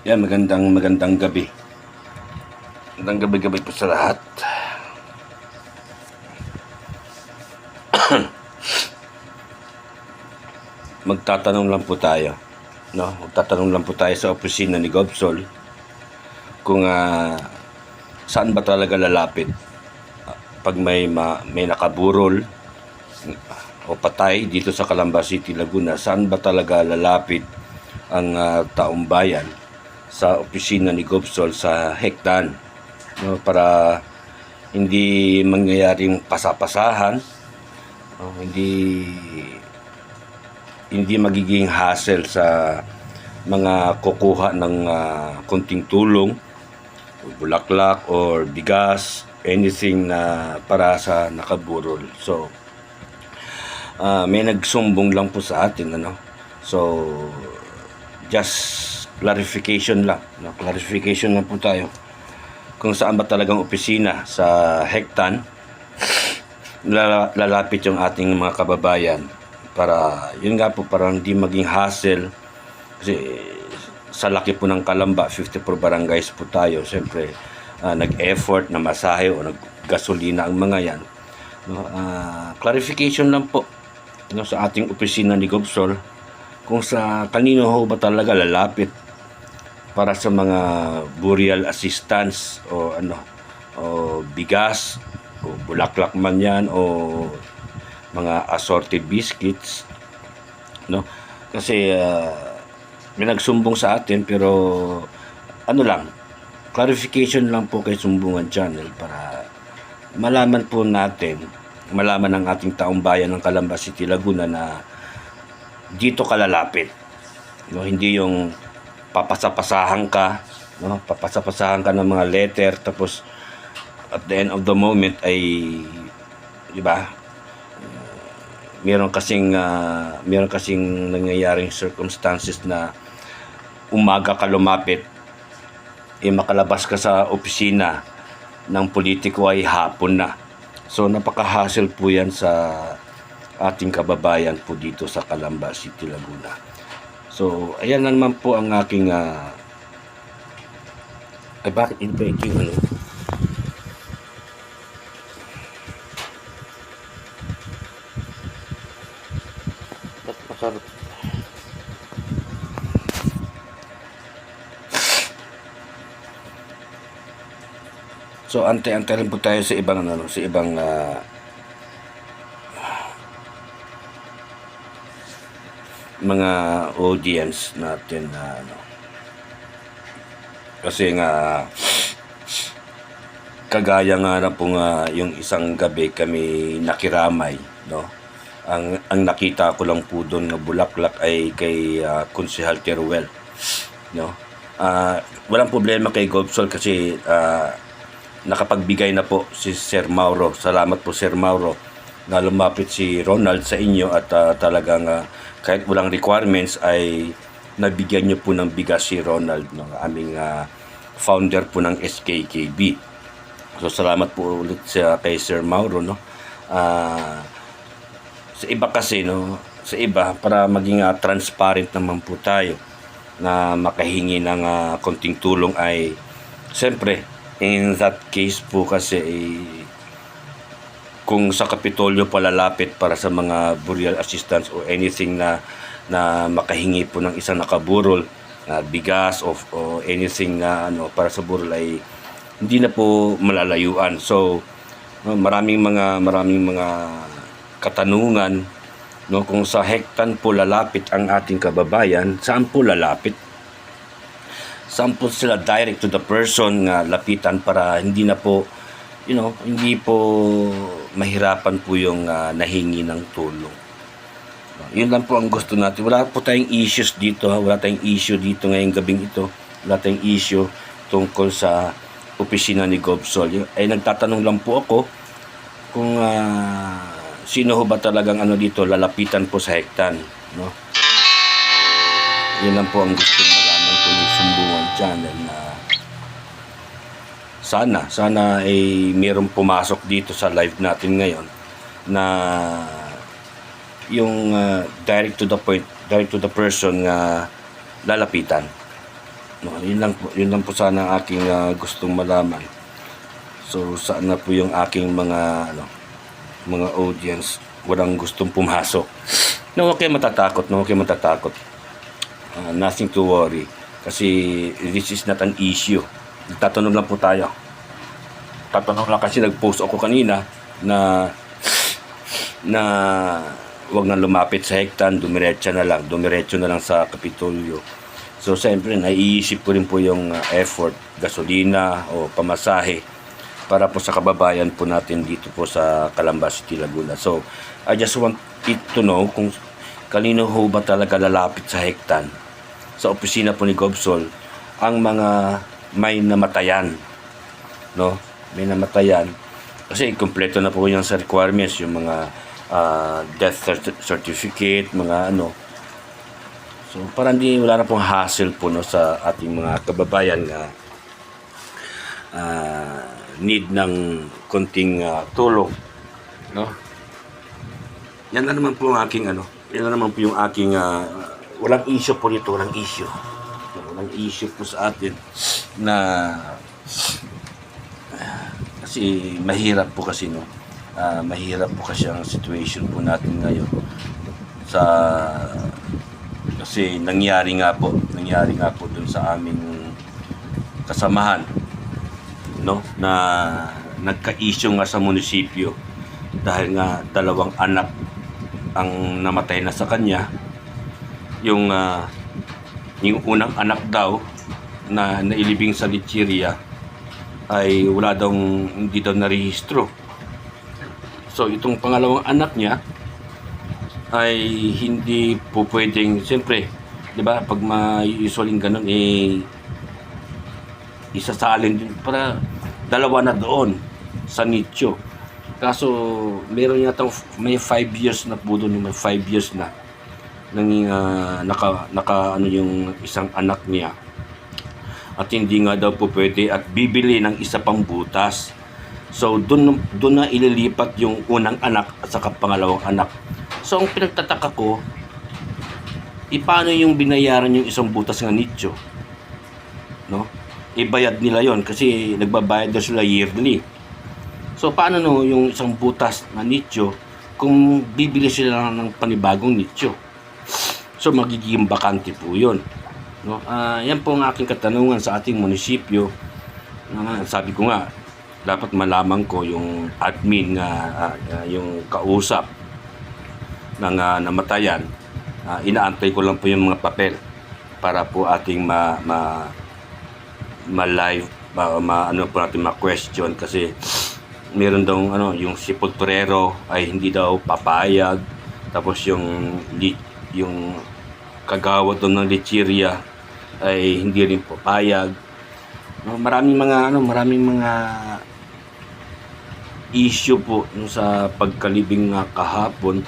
Yan, magandang gabi. Magandang gabi po sa lahat. Magtatanong lang po tayo, no? Magtatanong lang po tayo sa opisina ni Gobsol kung saan ba talaga lalapit pag may nakaburol o patay dito sa Calamba City, Laguna. Saan ba talaga lalapit ang taong bayan sa opisina ni Gobsol sa Hectan, no, para hindi mangyayaring pasapasahan, no, hindi magiging hassle sa mga kukuha ng konting tulong, bulaklak or bigas, anything na para sa nakaburol. So may nagsumbong lang po sa atin, ano. So just clarification lang, no? Clarification lang po tayo kung saan ba talagang opisina sa Hectan lalapit yung ating mga kababayan, para yun nga po, para hindi maging hassle. Kasi sa laki po ng Calamba, 54 barangays po tayo, siyempre nag-effort na masahe o nag-gasolina ang mga yan, no? Clarification lang po, no, sa ating opisina ni Gobsol kung sa kanino ho ba talaga lalapit para sa mga burial assistance o bigas o bulaklak man yan o mga assorted biscuits, no? Kasi may nagsumbong sa atin, pero clarification lang po kay Sumbungan Channel para malaman po natin, malaman ng ating taong bayan ng Calamba City, Laguna na dito kalalapit, no? Hindi yung papasapasahan ka, no? Papasapasahan ka ng mga letter, tapos at the end of the moment ay, di ba, meron kasing nangyayaring circumstances na umaga ka lumapit, makalabas ka sa opisina ng politiko ay hapon na. So napaka-hassle po yan sa ating kababayan po dito sa Calamba City, Laguna. So ayan na naman po ang aking bakit iba yung So ante-ante rin po tayo sa ibang mga audience natin na kasi nga kagaya nga na po yung isang gabi kami nakiramay, no. Ang nakita ko lang po doon na bulaklak ay kay Konsehal Teruel, no. Walang problema kay Gobsol kasi nakapagbigay na po si Sir Mauro. Salamat po, Sir Mauro, na lumapit si Ronald sa inyo at talagang kahit walang requirements ay nabigyan nyo po ng bigas si Ronald, no, aming founder po ng SKKB. So salamat po ulit kay Sir Mauro, no. Sa iba kasi, no, sa iba, para maging transparent naman po tayo na makahingi ng konting tulong ay siyempre, in that case po kasi kung sa Kapitolyo palalapit para sa mga burial assistance o anything na makahingi po ng isang nakaburol na bigas o anything na para sa burol ay hindi na po malalayuan. So maraming mga katanungan, no, kung sa Hectan po lalapit ang ating kababayan, saan po lalapit? Saan po sila direct to the person nga lapitan para hindi na po, hindi po mahirapan po yung nahingi ng tulong. Yun lang po ang gusto natin. Wala po tayong issues dito, wala tayong issue dito ngayong gabing ito. Wala tayong issue tungkol sa opisina ni Gobsol. Ay nagtatanong lang po ako kung sino ho ba talagang dito lalapitan po sa Hectan, no? Yun lang po ang gusto malaman po ni Sumbungan Channel, na sana ay mayroong pumasok dito sa live natin ngayon na yung direct to the point, direct to the person nga lalapitan. No, yun lang po sana ang aking gustong malaman. So saan na po yung aking mga audience walang gustong pumasok. No, okay matatakot, nothing to worry. Kasi this is not an issue. Tatanong lang po tayo. Tatanong lang kasi nag-post ako kanina na wag na lumapit sa hektan, dumiretso na lang sa Kapitolyo. So siyempre naiisip ko rin po yung effort, gasolina o pamasahe para po sa kababayan po natin dito po sa Calamba City, Laguna. So I just want it to know kung kanino ho ba talaga lalapit sa hektan sa opisina po ni Gobsol ang mga may namatayan, no? May namatayan kasi kumpleto na po yan sa requirements, yung mga death certificate, mga ano. So parang wala na pong hassle po, no, sa ating mga kababayan na need ng konting tulong, no? Yan na naman po ang aking walang issue po dito, walang issue po sa atin na kasi mahirap po kasi, no, mahirap po kasi ang situation po natin ngayon kasi nangyari nga po dun sa aming kasamahan, no, na nagka-issue nga sa munisipyo dahil nga 2 anak ang namatay na sa kanya. Yung unang anak daw na nailibing sa Lecheria ay hindi daw narehistro. So itong pangalawang anak niya ay hindi po pwedeng, siyempre, 'di ba, pag usually ganun isasalin din para 2 na doon sa nicho. Kaso meron yata may 5 years na po doon, may 5 years na yung isang anak niya, at hindi nga daw po pwede at bibili ng isa pang butas. So doon na ililipat yung unang anak at saka pangalawang anak. So ang pinagtataka ko, paano yung binayaran yung isang butas ng nicho, no? Ibayad nila yon kasi nagbabayad daw sila yearly. So paano yung isang butas na nicho kung bibili sila ng panibagong nicho? So magiging bakante po yun, no? Yan po ang aking katanungan sa ating munisipyo. Sabi ko nga, dapat malaman ko yung admin yung kausap ng namatayan. Inaantay ko lang po yung mga papel para po ating ma-live, po natin ma-question, kasi meron daw yung sepulturero ay hindi daw papayag, tapos yung kagawad doon ng Lecheria ay hindi rin papayag, no? Maraming mga issue po sa pagkalibing kahapon,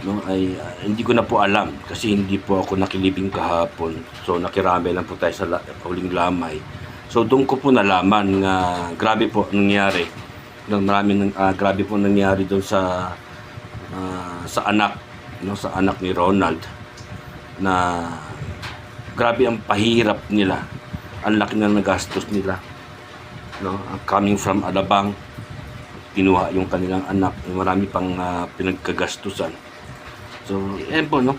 no, ay hindi ko na po alam kasi hindi po ako nakilibing kahapon. So nakirami lang po tayo sa huling lamay. So doon ko po nalaman nga grabe po nangyari. Grabe po nangyari doon sa anak, no, sa anak ni Ronald, na grabe ang pahirap nila. Ang laki na nagastos nila, no, coming from Alabang, kinuha yung kanilang anak, marami pang pinagkagastusan. So, yan po, no?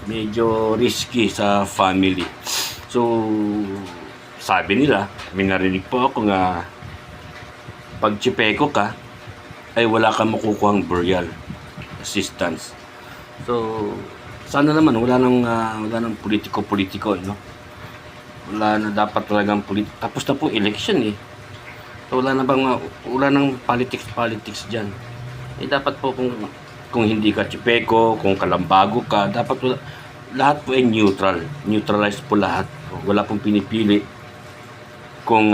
Medyo risky sa family. So, sabi nila, may narinig po ako nga, pag tsipeko ka, ay wala kang makukuhang burial assistance. So, sana naman, wala nang politiko-politiko, no? Wala na dapat talagang tapos na po election, eh. So, wala nang politics dyan. Dapat po kung hindi ka tsipeko, kung kalambago ka, dapat lahat po ay neutral. Neutralize po lahat. Wala pong pinipili kung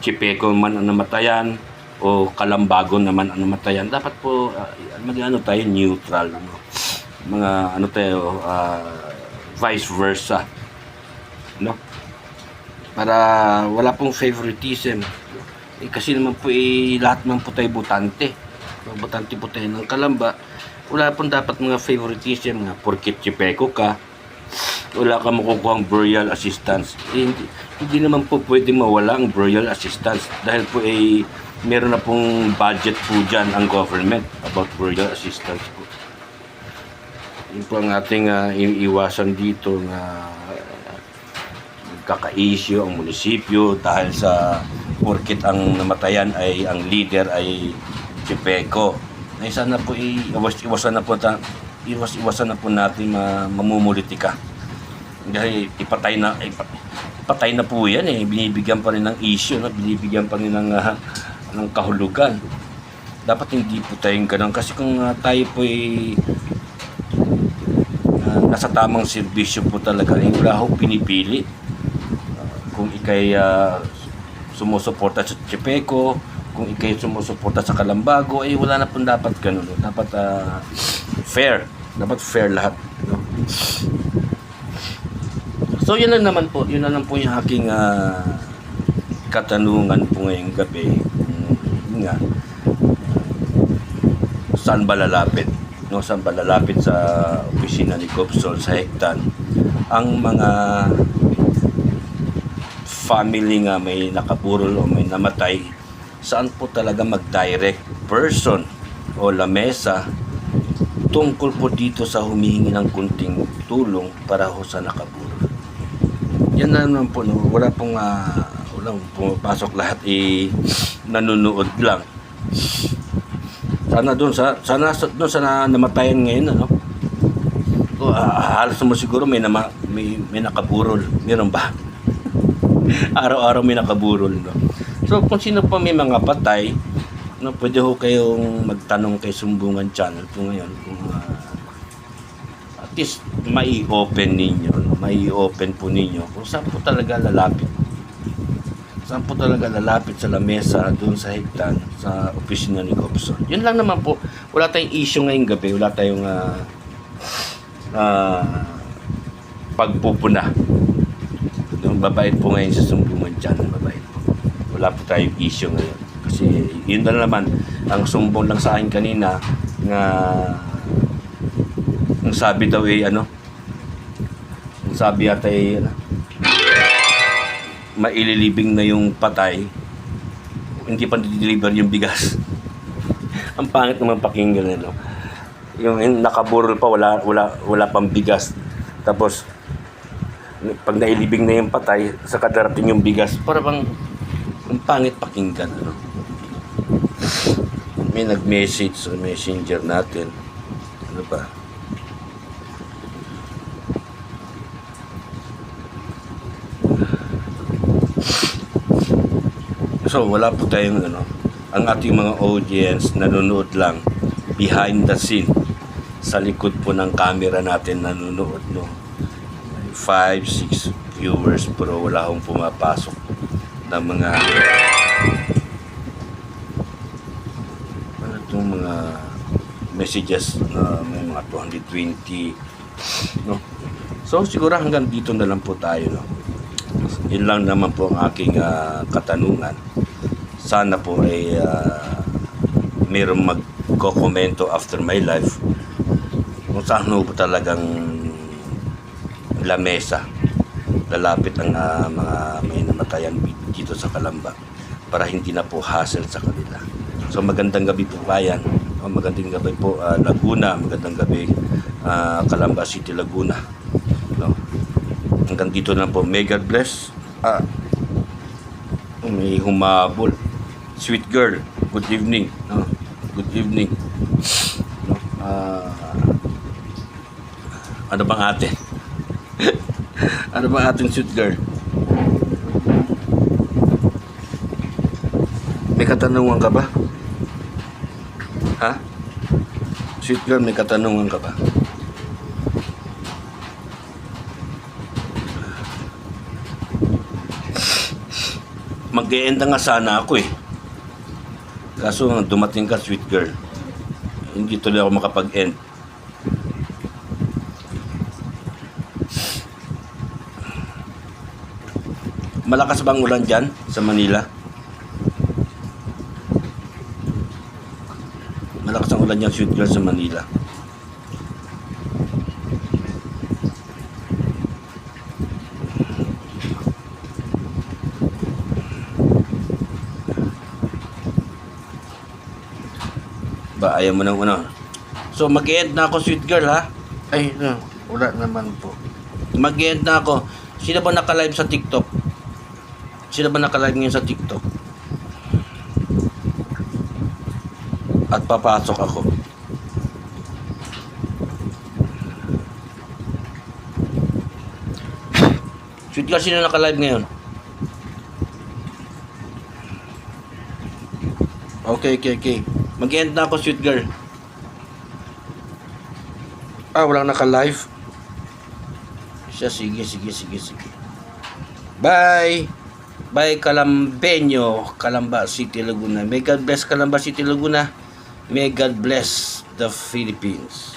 tsipeko man ang namatayan o kalambago naman ang namatayan. Dapat po tayo neutral, no? Vice versa, no? Para wala pong favoritism. Kasi naman po lahat naman po tayo botante. Botante po tayo ng Calamba. Wala pong dapat mga favoritism nga porket tsipeko ka, wala ka makukuhang burial assistance. Hindi naman po pwede mawala ang burial assistance dahil po meron na pong budget po dyan ang government about burial assistance po. Yun po ang ating iiwasan dito na kaka-issue ang munisipyo dahil sa porkit ang namatayan ay ang leader ay Chepeco. Ay sana po iwasan na po natin mamumulitika. Dahil ipatay na po yan binibigyan pa rin ng issue, binibigyan pa rin ng kahulugan. Dapat hindi po tayong ganun kasi kung tayo po nasa tamang serbisyo po talaga, wala ho pinipili. Kung ikay sumusuporta sa Chepeco, kung ikay sumusuporta sa Kalambago, wala na po dapat ganun. Dapat fair. Dapat fair lahat. No? So yun na naman po yung aking katanungan po ngayong gabi. Saan ba lalapit? No, saan ba lalapit sa opisina ni Gobson sa Hectan ang mga family nga may nakaburol o may namatay? Saan po talaga mag-direct person o lamesa tungkol po dito sa humihingi ng kunting tulong para ho sa nakaburol? Yan na naman po, no? Walang pumapasok, lahat nanonood lang. Sana doon sa namatayan ngayon, halos mo siguro may nakaburol. Meron ba? Araw-araw may nakaburol, no? So kung sino pa may mga patay, no, pwede ho kayong magtanong kay Sumbungan Channel po ngayon kung at least mai-open po ninyo kung saan po talaga lalapit. Saan po talaga lalapit sa lamesa doon sa Hectan, sa opisina ni Gobson. Yun lang naman po. Wala tayong issue ngayong gabi. Wala tayong pagpupuna. Babait po ngayon sa Sumbungan Channel. Babait po. Wala po tayong issue ngayon. Kasi yun na naman. Ang sumbong lang sa akin kanina nga ang sabi daw ang sabi yata maililibing na yung patay, hindi pa deliver yung bigas. Ang pangit naman pakinggan, no? Yung nakaburol pa, wala pang bigas. Tapos pag nailibing na yung patay, saka darating yung bigas, para bang ang pangit pakinggan, no? May nag-message sa messenger natin. Ano ba? So wala po tayong ang ating mga audience nanonood lang behind the scene, sa likod po ng camera natin nanonood, no? 5-6 viewers pero wala akong pumapasok ng mga mga messages na may mga 220, no? So siguro hanggang dito na lang po tayo, no? Yun lang naman po ang aking katanungan. Sana po mayroong magko-komento after my life kung saan po talagang lamesa lalapit ang mga may namatayan dito sa Calamba para hindi na po hassle sa kanila. So magandang gabi po bayan, magandang gabi po Laguna, magandang gabi Calamba City, Laguna, no? Hanggang dito na po. May God bless. May humabol. Sweet girl, good evening, no? Good evening, no? Ano bang ate? Ano bang ating sweet girl? May katanungan ka ba? Ha? Sweet girl, may katanungan ka ba? Mag-e-end nga sana ako kaso dumating ka, sweet girl, hindi tuloy ako makapag-end. Malakas bang ulan dyan sa Manila? Malakas ang ulan dyan, sweet girl, sa Manila. ba? Ayaw mo nang ano. So, mag-end na ako, sweet girl, ha? Ay, no, wala naman po. Mag-end na ako. Sino ba naka-live sa TikTok? Sino ba naka-live ngayon sa TikTok? At papasok ako. Sweet girl, sino naka-live ngayon? Okay. Mag-end na ako, sweet girl. Walang naka-live. Sige. Bye, Calambeño, Calamba City, Laguna. May God bless Calamba City, Laguna. May God bless the Philippines.